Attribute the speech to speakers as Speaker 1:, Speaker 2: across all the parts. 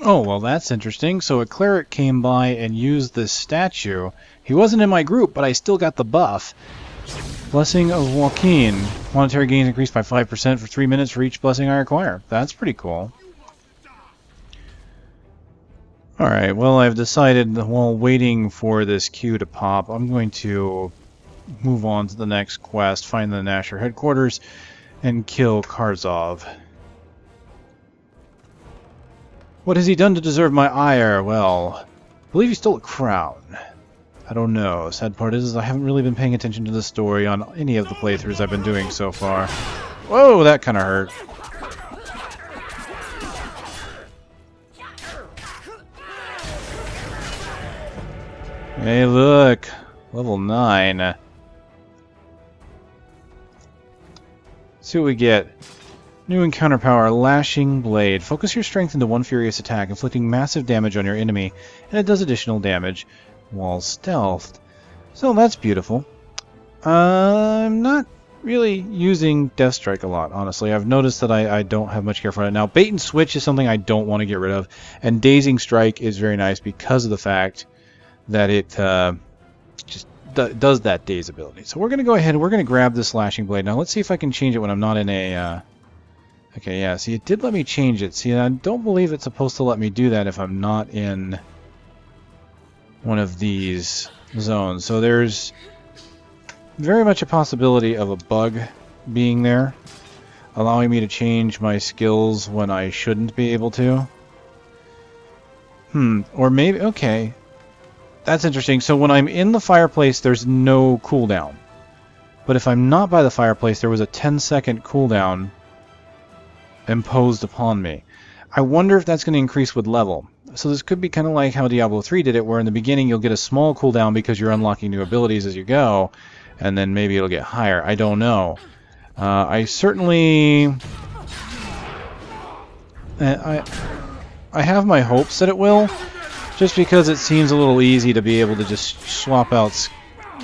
Speaker 1: Oh, well, that's interesting. So a cleric came by and used this statue. He wasn't in my group, but I still got the buff. Blessing of Joaquin. Monetary gains increased by 5% for 3 minutes for each blessing I acquire. That's pretty cool. Alright, well, I've decided while waiting for this queue to pop, I'm going to move on to the next quest, find the Nasher headquarters, and kill Karzov. What has he done to deserve my ire? Well, I believe he stole a crown. I don't know. Sad part is I haven't really been paying attention to the story on any of the playthroughs I've been doing so far. Whoa, that kind of hurt. Hey, look! Level 9. Let's see what we get. New encounter power, Lashing Blade. Focus your strength into one furious attack, inflicting massive damage on your enemy, and it does additional damage while stealthed. So that's beautiful. I'm not really using Death Strike a lot, honestly. I've noticed that I don't have much care for it. Now, Bait and Switch is something I don't want to get rid of, and Dazing Strike is very nice because of the fact that it just does that daze ability. So we're going to go ahead and we're going to grab this Lashing Blade. Now let's see if I can change it when I'm not in a... Okay, yeah, see, it did let me change it. See, I don't believe it's supposed to let me do that if I'm not in one of these zones. So there's very much a possibility of a bug being there, allowing me to change my skills when I shouldn't be able to. Or maybe... Okay. That's interesting. So when I'm in the fireplace, there's no cooldown. But if I'm not by the fireplace, there was a 10-second cooldown imposed upon me. I wonder if that's going to increase with level. So this could be kind of like how Diablo 3 did it, where in the beginning you'll get a small cooldown because you're unlocking new abilities as you go, and then maybe it'll get higher. I don't know. I certainly... I have my hopes that it will. Just because it seems a little easy to be able to just swap out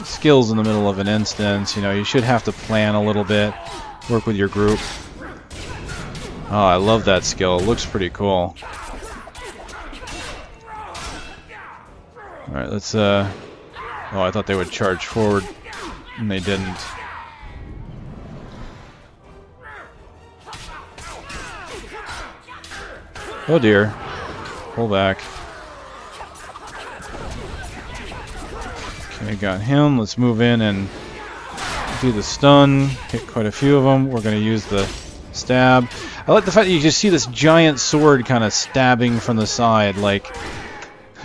Speaker 1: skills in the middle of an instance. You know, you should have to plan a little bit, work with your group. Oh, I love that skill. It looks pretty cool. Alright, let's, Oh, I thought they would charge forward, and they didn't. Oh dear. Pull back. Okay, got him. Let's move in and do the stun. Hit quite a few of them. We're going to use the stab. I like the fact that you just see this giant sword kind of stabbing from the side, like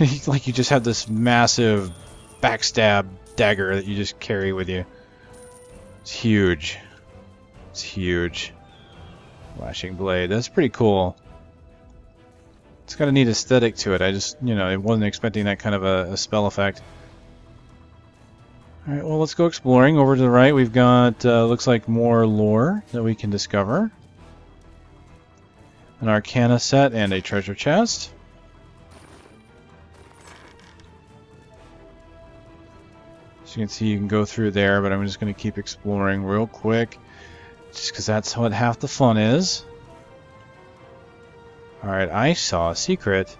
Speaker 1: you just have this massive backstab dagger that you just carry with you. It's huge. It's huge. Lashing Blade. That's pretty cool. It's got a neat aesthetic to it. I just, you know, I wasn't expecting that kind of a spell effect. Alright, well, let's go exploring. Over to the right, we've got, looks like more lore that we can discover. An Arcana set and a treasure chest. As you can see, you can go through there, but I'm just going to keep exploring real quick. Just because that's what half the fun is. Alright, I saw a secret.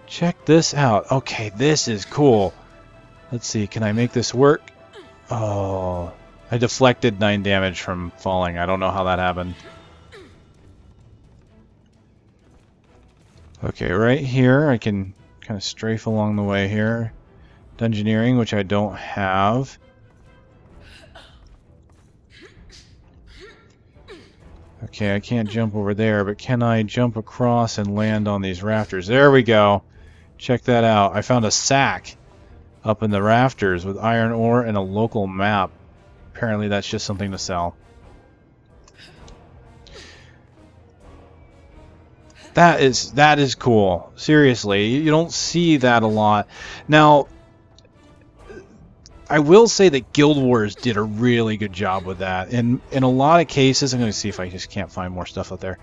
Speaker 1: Check this out. Okay, this is cool. Let's see, can I make this work? Oh, I deflected 9 damage from falling. I don't know how that happened. Okay, right here, I can kind of strafe along the way here. Dungeoneering, which I don't have. Okay, I can't jump over there, but can I jump across and land on these rafters? There we go. Check that out. I found a sack up in the rafters with iron ore and a local map. Apparently that's just something to sell. That is cool. Seriously, you don't see that a lot. Now, I will say that Guild Wars did a really good job with that. In a lot of cases, I'm going to see if I just can't find more stuff out there.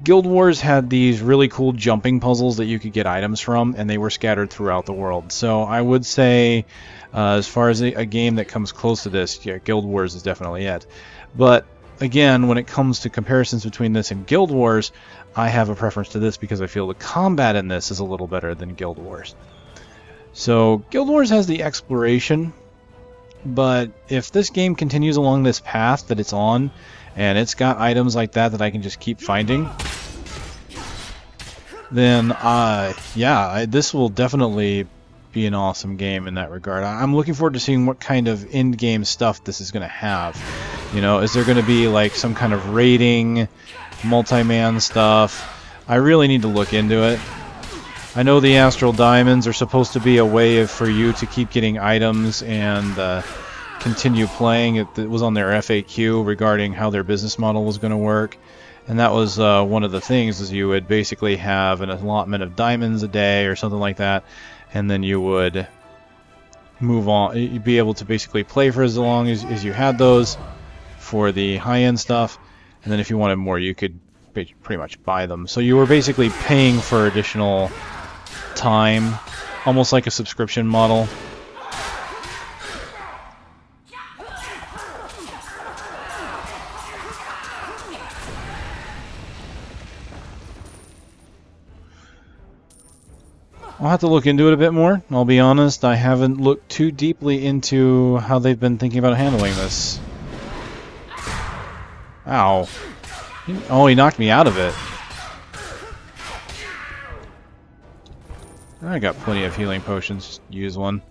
Speaker 1: Guild Wars had these really cool jumping puzzles that you could get items from, and they were scattered throughout the world. So I would say, as far as a game that comes close to this, yeah, Guild Wars is definitely it. But again, when it comes to comparisons between this and Guild Wars, I have a preference to this because I feel the combat in this is a little better than Guild Wars. So Guild Wars has the exploration, but if this game continues along this path that it's on, and it's got items like that that I can just keep finding, then yeah, this will definitely be an awesome game in that regard. I'm looking forward to seeing what kind of in-game stuff this is going to have. You know, is there going to be like some kind of raiding, multi-man stuff? I really need to look into it. I know the Astral Diamonds are supposed to be a way for you to keep getting items and continue playing. It was on their FAQ regarding how their business model was going to work. And that was one of the things, is you would basically have an allotment of diamonds a day or something like that, and then you would move on. You'd be able to basically play for as long as you had those for the high-end stuff, and then if you wanted more, you could pretty much buy them. So you were basically paying for additional time, almost like a subscription model. I'll have to look into it a bit more. I'll be honest, I haven't looked too deeply into how they've been thinking about handling this. Ow. Oh, he knocked me out of it. I got plenty of healing potions. Just use one.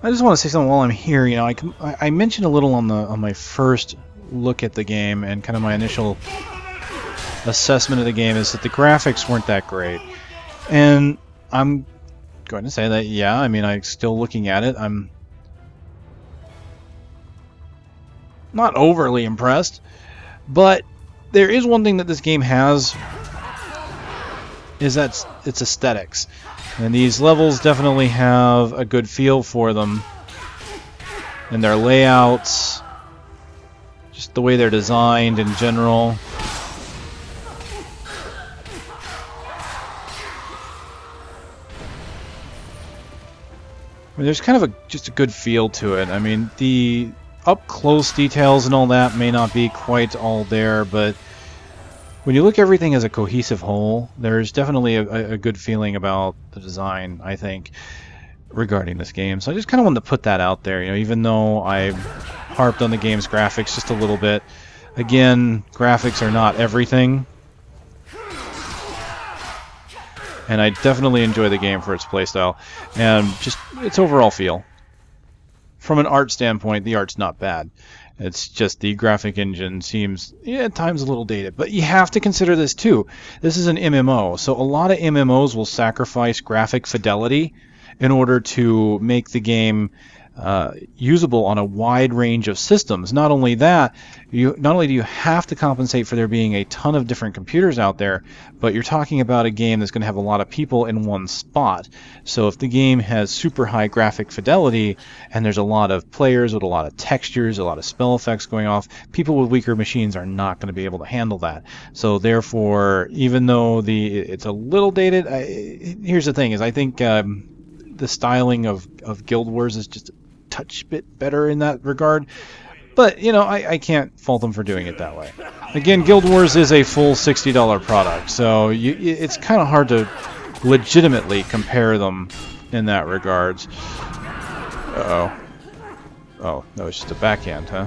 Speaker 1: I just want to say something while I'm here. You know, I mentioned a little on my first look at the game, and kind of my initial assessment of the game is that the graphics weren't that great. And I'm going to say that, yeah, I mean, I'm still looking at it. I'm not overly impressed, but there is one thing that this game has, is that its aesthetics. And these levels definitely have a good feel for them. And their layouts, just the way they're designed in general. I mean, there's kind of just a good feel to it. I mean, the up-close details and all that may not be quite all there, but when you look at everything as a cohesive whole, there's definitely a good feeling about the design, I think, regarding this game. So I just kind of wanted to put that out there. You know, even though I harped on the game's graphics just a little bit, again, graphics are not everything. And I definitely enjoy the game for its playstyle and just its overall feel. From an art standpoint, the art's not bad. It's just the graphic engine seems, yeah, at times a little dated. But you have to consider this too. This is an MMO, so a lot of MMOs will sacrifice graphic fidelity in order to make the game usable on a wide range of systems. Not only that, not only do you have to compensate for there being a ton of different computers out there, but you're talking about a game that's going to have a lot of people in one spot. So if the game has super high graphic fidelity and there's a lot of players with a lot of textures, a lot of spell effects going off, people with weaker machines are not going to be able to handle that. So therefore, even though it's a little dated, here's the thing: is I think the styling of Guild Wars is just a touch bit better in that regard. But, you know, I can't fault them for doing it that way. Again, Guild Wars is a full $60 product, so it's kind of hard to legitimately compare them in that regards. Uh-oh. Oh, that was just a backhand, huh?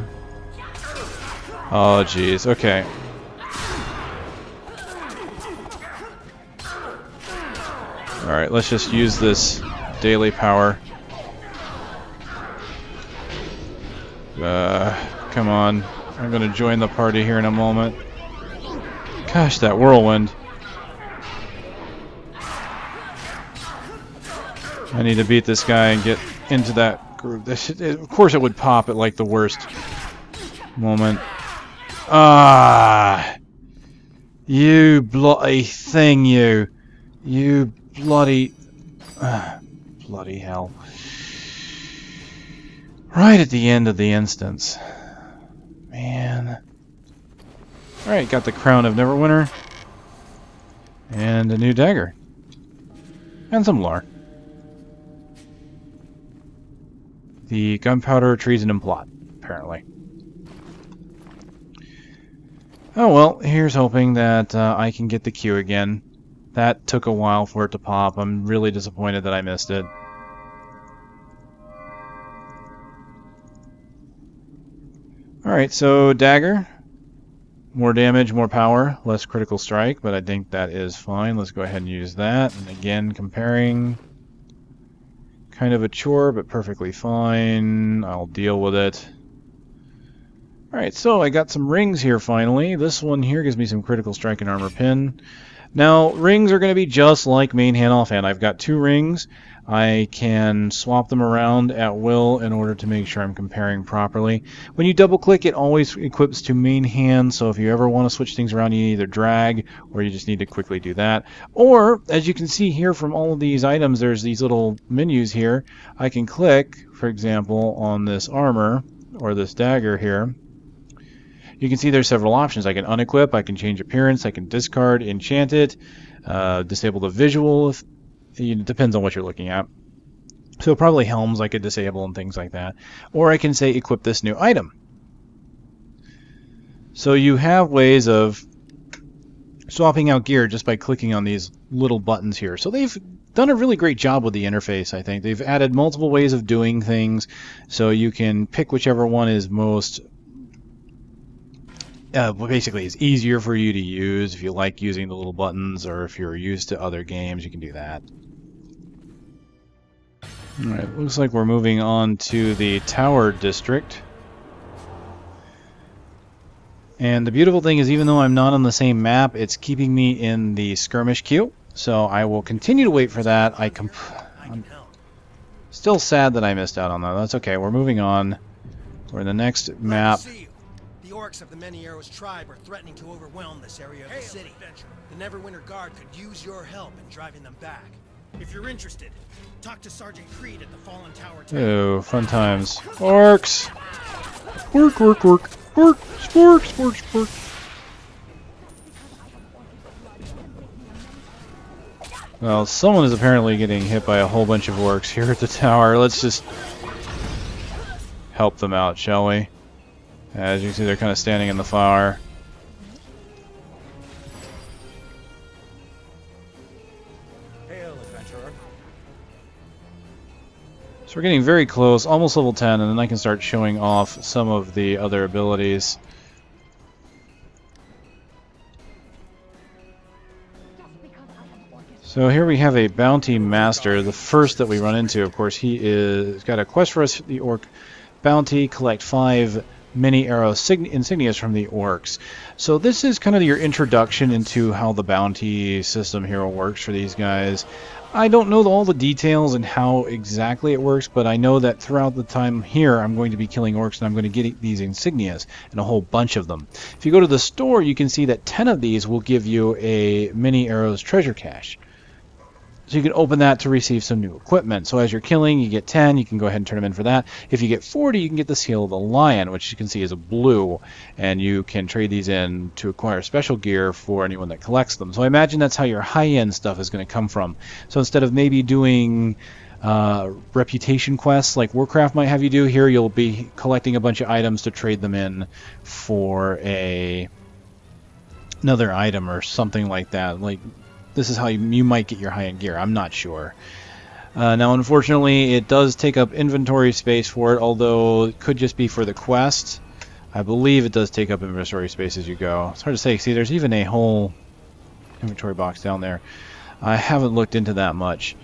Speaker 1: Oh, jeez. Okay. Alright, let's just use this daily power. Come on. I'm going to join the party here in a moment. Gosh, that whirlwind. I need to beat this guy and get into that group. Of course it would pop at like the worst moment. Ah! You bloody thing, you. You bloody hell. Right at the end of the instance. Man. Alright, got the Crown of Neverwinter. And a new dagger. And some lore. The gunpowder, treason, and plot, apparently. Oh well, here's hoping that I can get the queue again. That took a while for it to pop. I'm really disappointed that I missed it. Alright, so dagger. More damage, more power, less critical strike, but I think that is fine. Let's go ahead and use that. And again, comparing. Kind of a chore, but perfectly fine. I'll deal with it. Alright, so I got some rings here finally. This one here gives me some critical strike and armor pin. Now, rings are going to be just like main hand offhand. I've got 2 rings. I can swap them around at will in order to make sure I'm comparing properly. When you double click, it always equips to main hand, so if you ever want to switch things around, you either drag or you just need to quickly do that. Or, as you can see here from all of these items, there's these little menus here. I can click, for example, on this armor or this dagger here. You can see there's several options. I can unequip, I can change appearance, I can discard, enchant it, disable the visual. It depends on what you're looking at. So probably helms I could disable and things like that. Or I can say equip this new item. So you have ways of swapping out gear just by clicking on these little buttons here. So they've done a really great job with the interface, I think. They've added multiple ways of doing things, so you can pick whichever one is most... basically, it's easier for you to use. If you like using the little buttons, or if you're used to other games, you can do that. Alright, looks like we're moving on to the Tower District. And the beautiful thing is, even though I'm not on the same map, it's keeping me in the skirmish queue. So I will continue to wait for that. I'm still sad that I missed out on that. That's okay, we're moving on. We're in the next map.
Speaker 2: The orcs of the Many Arrows tribe are threatening to overwhelm this area of the city. The Neverwinter Guard could use your help in driving them back. If you're interested, talk to Sergeant Creed at the Fallen Tower.
Speaker 1: Oh, fun times. Orcs! Orc, orc, orc, orc, spork, spork, spork. Well, someone is apparently getting hit by a whole bunch of orcs here at the tower. Let's just help them out, shall we? As you can see, they're kind of standing in the fire.
Speaker 2: Hail, adventurer.
Speaker 1: So we're getting very close, almost level 10, and then I can start showing off some of the other abilities. So here we have a bounty master, the first that we run into. Of course, he's got a quest for us, the orc bounty, collect 5 many arrow insignias from the orcs. So this is kind of your introduction into how the bounty system here works for these guys. I don't know all the details and how exactly it works, but I know that throughout the time here I'm going to be killing orcs and I'm going to get these insignias, and a whole bunch of them. If you go to the store, you can see that 10 of these will give you a many arrows treasure cache. So you can open that to receive some new equipment. So as you're killing, you get 10, you can go ahead and turn them in for that. If you get 40, you can get the Seal of the Lion, which you can see is a blue, and you can trade these in to acquire special gear for anyone that collects them. So I imagine that's how your high-end stuff is going to come from. So instead of maybe doing reputation quests like Warcraft might have you do, here you'll be collecting a bunch of items to trade them in for another item or something like that. Like, this is how you might get your high-end gear. I'm not sure. Now, unfortunately, it does take up inventory space for it, although it could just be for the quest. I believe it does take up inventory space as you go. It's hard to say. See, there's even a whole inventory box down there. I haven't looked into that much.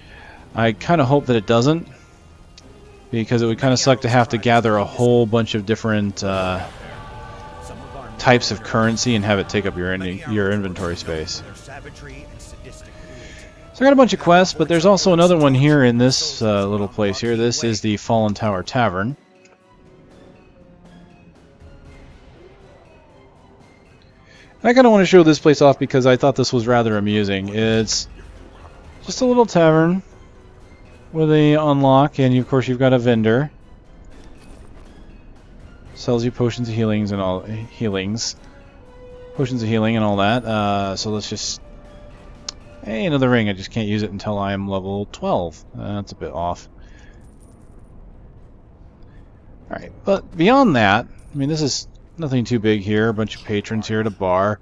Speaker 1: I kind of hope that it doesn't, because it would kind of suck to have to gather a whole bunch of different types of currency and have it take up your inventory space. So I got a bunch of quests, but there's also another one here in this little place here. This is the Fallen Tower Tavern. And I kind of want to show this place off because I thought this was rather amusing. It's Just a little tavern with a unlock, and of course you've got a vendor. Sells you potions of healings and all potions of healing and all that. So let's just. Hey, another ring. I just can't use it until I am level 12. That's a bit off. All right, but beyond that, I mean, this is nothing too big here. A bunch of patrons here at a bar.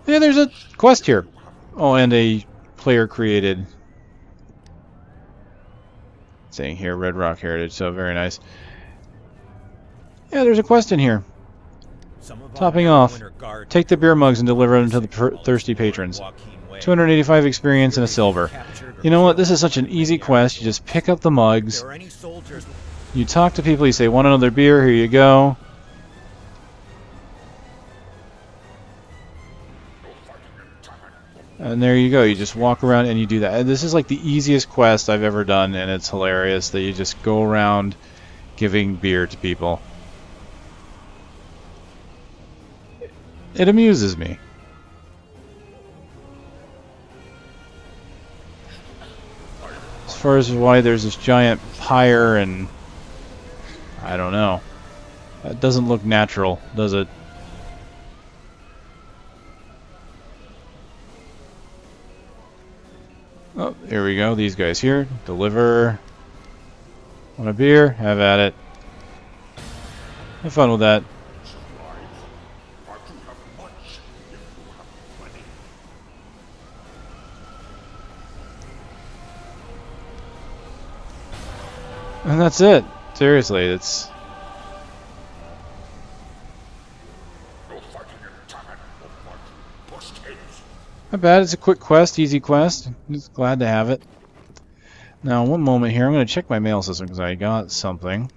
Speaker 1: Yeah, there's a quest here. Oh, and a player created thing here, Red Rock Heritage. So very nice. Yeah, there's a quest in here. Topping off, take the beer mugs and deliver them to the thirsty patrons. 285 experience and a silver. You know what? This is such an easy quest. You just pick up the mugs. You talk to people. You say, "Want another beer? Here you go." And there you go. You just walk around and you do that. And this is like the easiest quest I've ever done, and it's hilarious that you just go around giving beer to people. It amuses me. As far as why there's this giant pyre and I don't know. That doesn't look natural, does it? Oh, here we go. These guys here. Deliver. Want a beer? Have at it. Have fun with that. And that's it. Seriously, it's... Not bad. It's a quick quest, easy quest. Just glad to have it. Now, one moment here. I'm going to check my mail system because I got something.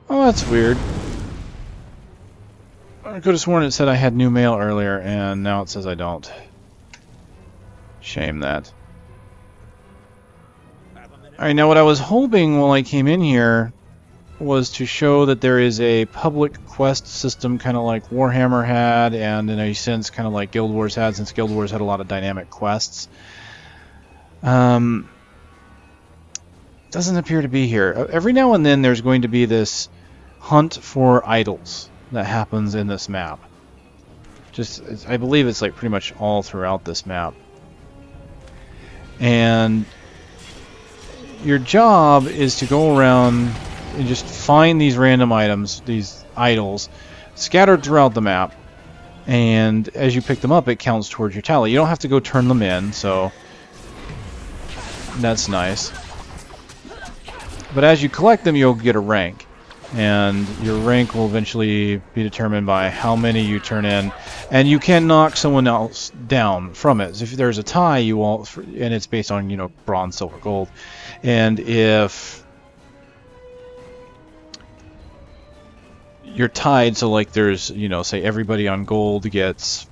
Speaker 1: Oh, that's weird. I could have sworn it said I had new mail earlier, and now it says I don't. Shame that. Alright, now what I was hoping while I came in here was to show that there is a public quest system kind of like Warhammer had, and in a sense kind of like Guild Wars had, since Guild Wars had a lot of dynamic quests. Doesn't appear to be here. Every now and then there's going to be this hunt for idols that happens in this map. I believe it's like pretty much all throughout this map. And your job is to go around and just find these random items, these idols, scattered throughout the map. And as you pick them up, it counts towards your tally. You don't have to go turn them in, so that's nice. But as you collect them, you'll get a rank. And your rank will eventually be determined by how many you turn in. And you can knock someone else down from it. So if there's a tie, you won't, and it's based on, you know, bronze, silver, gold. And if you're tied, so like there's, you know, say everybody on gold gets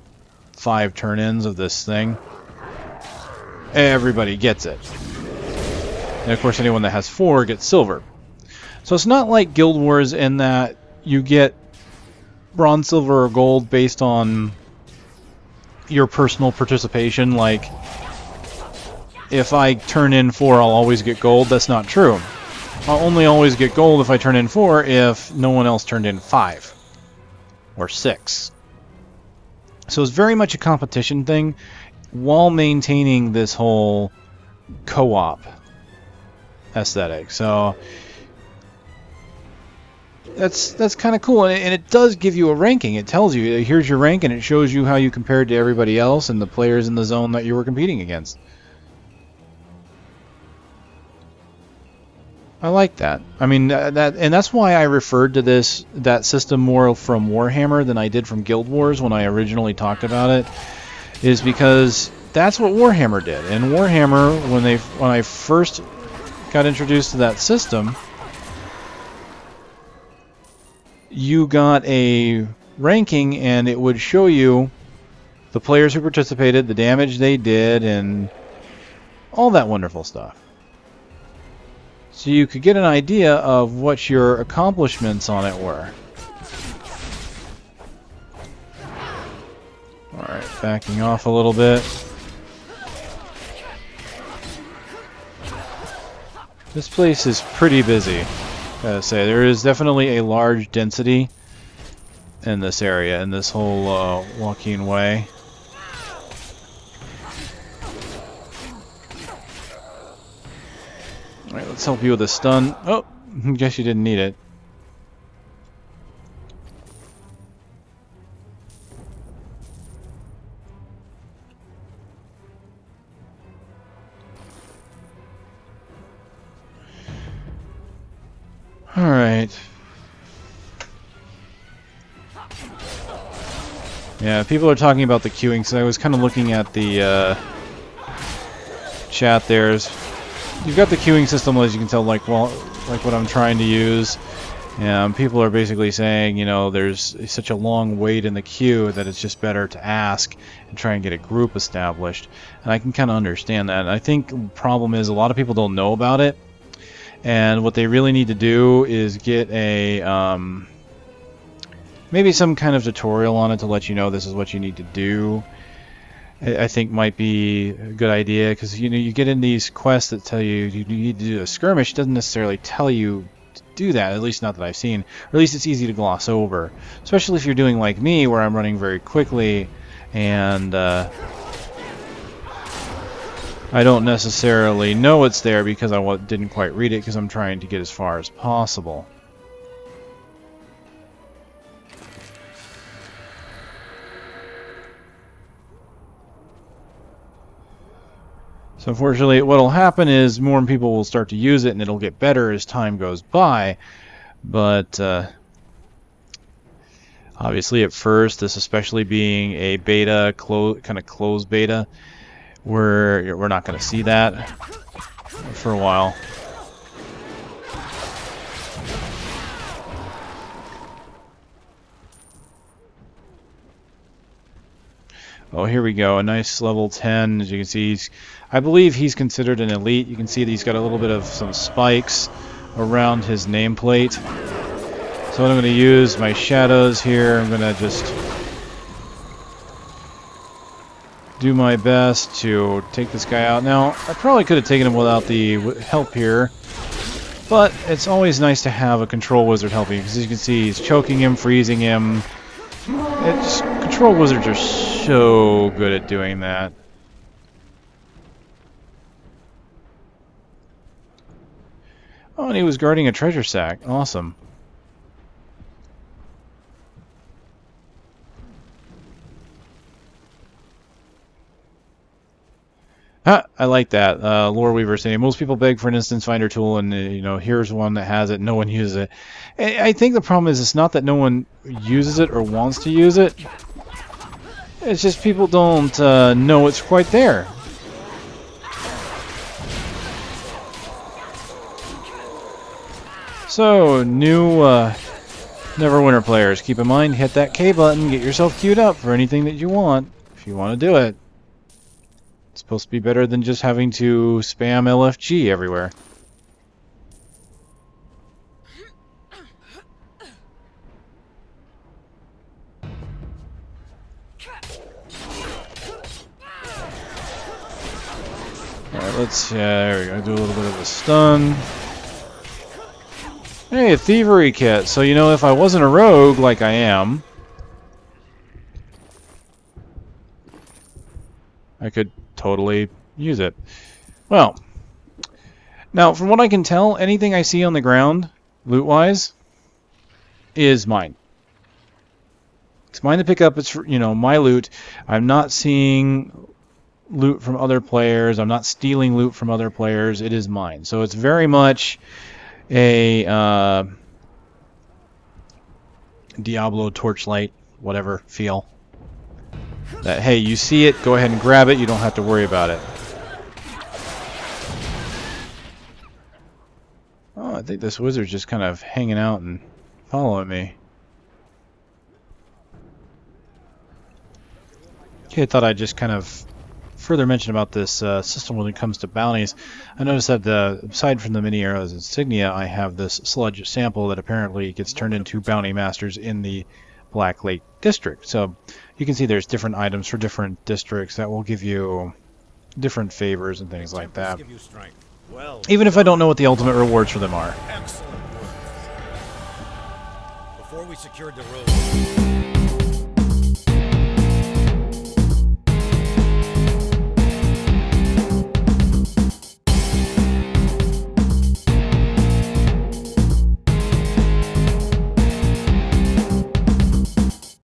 Speaker 1: 5 turn-ins of this thing, everybody gets it. And of course anyone that has 4 gets silver. So it's not like Guild Wars in that you get bronze, silver, or gold based on your personal participation. Like, if I turn in 4, I'll always get gold. That's not true. I'll only always get gold if I turn in 4 if no one else turned in 5 or 6. So it's very much a competition thing while maintaining this whole co-op aesthetic. So that's kind of cool, and it does give you a ranking. It tells you, here's your rank, and it shows you how you compared to everybody else and the players in the zone that you were competing against. I like that. I mean, that's why I referred to that system more from Warhammer than I did from Guild Wars when I originally talked about it, is because that's what Warhammer did. And Warhammer, when I first got introduced to that system, you got a ranking, and it would show you the players who participated, the damage they did, and all that wonderful stuff. So you could get an idea of what your accomplishments on it were. Alright, backing off a little bit. This place is pretty busy, gotta say. There is definitely a large density in this area, in this whole walking way. Alright, let's help you with a stun. Oh, guess you didn't need it. Alright. Yeah, people are talking about the queuing, so I was kind of looking at the chat there. You've got the queuing system, as you can tell, like what I'm trying to use. And people are basically saying, you know, there's such a long wait in the queue that it's just better to ask and try and get a group established. And I can kind of understand that. And I think the problem is a lot of people don't know about it. And what they really need to do is get a maybe some kind of tutorial on it to let you know this is what you need to do. I think might be a good idea, because you know, you get in these quests that tell you you need to do a skirmish. It doesn't necessarily tell you to do that, at least not that I've seen, or at least it's easy to gloss over, especially if you're doing like me where I'm running very quickly and I don't necessarily know it's there because I didn't quite read it, because I'm trying to get as far as possible. So unfortunately, what will happen is more people will start to use it, and it'll get better as time goes by. But obviously, at first, this especially being a beta, kind of closed beta, we're not going to see that for a while. Oh, here we go. A nice level 10. As you can see, I believe he's considered an elite. You can see that he's got a little bit of some spikes around his nameplate. So what I'm going to use, my shadows here, I'm going to just do my best to take this guy out. Now, I probably could have taken him without the help here, but it's always nice to have a control wizard helping, because as you can see, he's choking him, freezing him. Control wizards are so good at doing that. Oh, and he was guarding a treasure sack. Awesome. Ah, I like that. Lore Weaver saying, most people beg for an instance finder tool, and you know, here's one that has it. No one uses it. I think the problem is it's not that no one uses it or wants to use it. It's just people don't know it's quite there. So, new Neverwinter players, keep in mind, hit that K button, get yourself queued up for anything that you want, if you want to do it. It's supposed to be better than just having to spam LFG everywhere. Alright, let's, there we go, do a little bit of a stun. Hey, a thievery kit. So, you know, if I wasn't a rogue like I am, I could totally use it. Well, now, from what I can tell, anything I see on the ground, loot-wise, is mine. It's mine to pick up. It's, you know, my loot. I'm not seeing loot from other players. I'm not stealing loot from other players. It is mine. So it's very much a Diablo Torchlight, whatever, feel. That, hey, you see it, go ahead and grab it, you don't have to worry about it. Oh, I think this wizard's just kind of hanging out and following me. Okay, I thought I'd just kind of further mention about this system when it comes to bounties. I noticed that aside from the mini arrows insignia, I have this sludge sample that apparently gets turned into bounty masters in the Black Lake district. So you can see there's different items for different districts that will give you different favors and things like that.
Speaker 3: Well,
Speaker 1: Even if I don't know what the ultimate rewards for them are.
Speaker 3: excellent work. Before we secured the road,